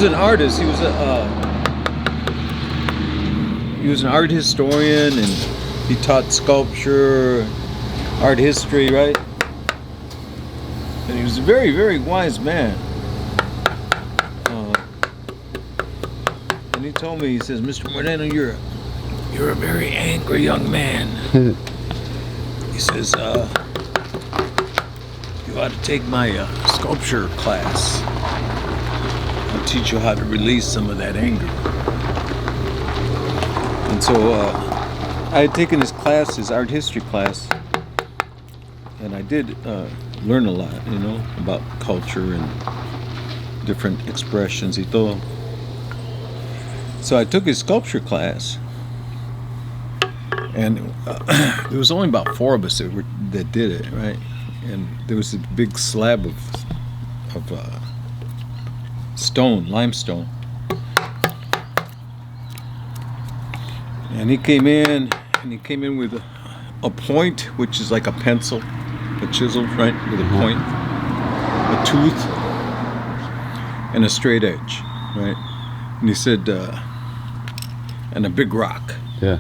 was an artist. He was an art historian, and he taught sculpture, art history, right? And he was a very, very wise man. And he told me, he says, "Mr. Moreno, you're a very angry young man." He says, "You ought to take my sculpture class. I'll teach you how to release some of that anger." And so I had taken his class, his art history class, and I did learn a lot, about culture and different expressions y todo. So I took his sculpture class, and there was only about 4 of us that did it, right? And there was a big slab of stone, limestone. And he came in with a point, which is like a pencil, a chisel, right, with a point, a tooth, and a straight edge, right? And he said, and a big rock. Yeah.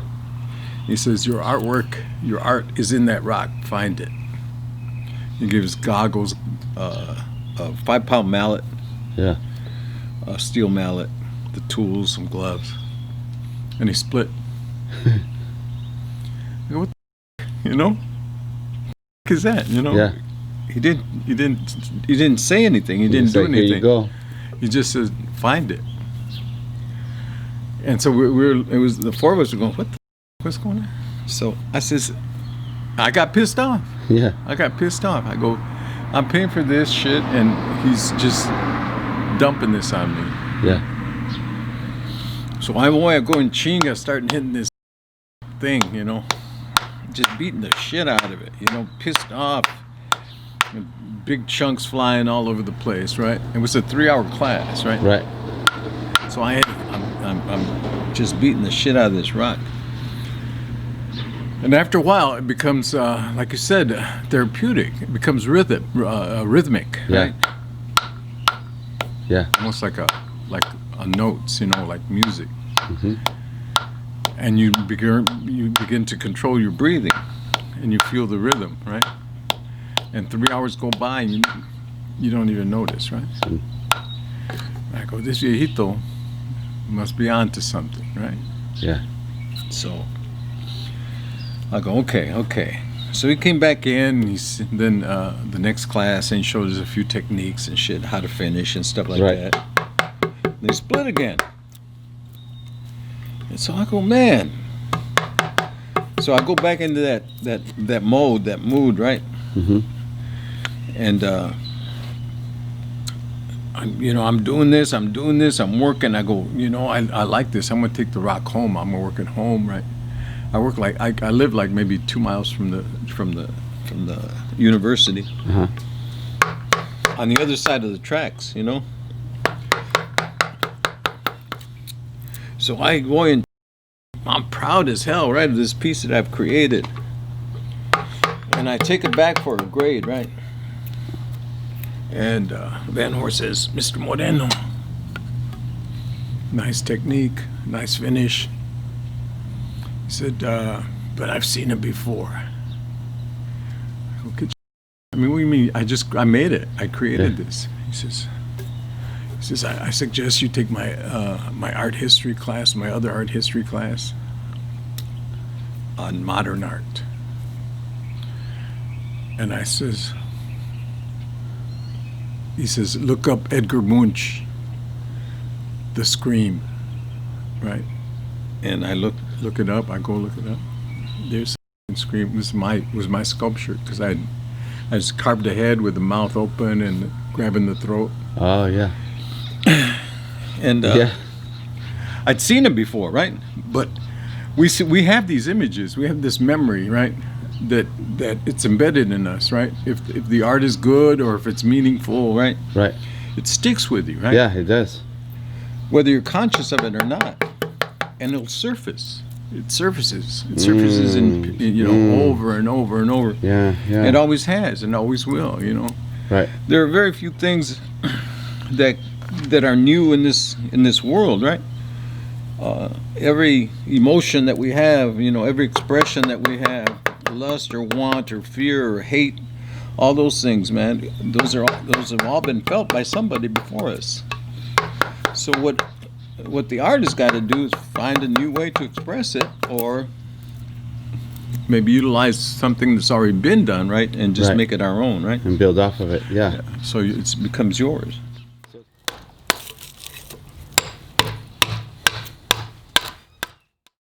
He says, your art is in that rock, find it. He gave us goggles, a 5-pound mallet, Yeah. a steel mallet, the tools, some gloves, and he split. I go, what the is that? Yeah. He didn't say anything. He didn't do anything. Here you go. He just said, find it. And so it was the 4 of us were going, what's going on? So I says, I got pissed off. Yeah. I got pissed off. I go, I'm paying for this shit, and he's just dumping this on me. Yeah. So I go and chinga, starting hitting this thing, just beating the shit out of it, pissed off. And big chunks flying all over the place, right? It was a 3-hour class, right? Right. So I'm just beating the shit out of this rock. And after a while, it becomes, like you said, therapeutic. It becomes rhythmic, Yeah. right? Yeah. Almost like a notes, like music. Mm-hmm. And you begin to control your breathing, and you feel the rhythm, right? And 3 hours go by, and you don't even notice, right? I go, this viejito must be on to something, right? Yeah. So I go, okay. So he came back in, and then the next class, and he showed us a few techniques and shit, how to finish and stuff like Right. that. They split again. And so I go, man. So I go back into that mood, right? Mm-hmm. And I'm doing this, I'm working. I go, I like this. I'm gonna take the rock home. I'm gonna work at home, right? I work like I live like maybe 2 miles from the university, Uh-huh. on the other side of the tracks, So I go in. I'm proud as hell, right, of this piece that I've created, and I take it back for a grade, right? And Van Horst says, "Mr. Moreno, nice technique, nice finish." He said, "But I've seen it before." I go, what do you mean? I made it. I created this. He says, I suggest you take my art history class, my other art history class on modern art. And he says, look up Edgar Munch, The Scream, right? And I look it up. I go look it up. There's Scream. It was my sculpture, because I just carved a head with the mouth open and grabbing the throat. Oh, yeah. And I'd seen it before, right? But we have these images. We have this memory, right? That it's embedded in us, right? If the art is good or if it's meaningful, right? Right. It sticks with you, right? Yeah, it does. Whether you're conscious of it or not, and it'll surface. It surfaces. It surfaces over and over and over. Yeah, yeah. It always has and always will. Right. There are very few things that that are new in this world, right? Every emotion that we have, every expression that we have, lust or want or fear or hate, all those things, man, those have all been felt by somebody before us. So what the artist got to do is find a new way to express it, or maybe utilize something that's already been done, right, and just Right. make it our own, right? And build off of it. Yeah. So it becomes yours.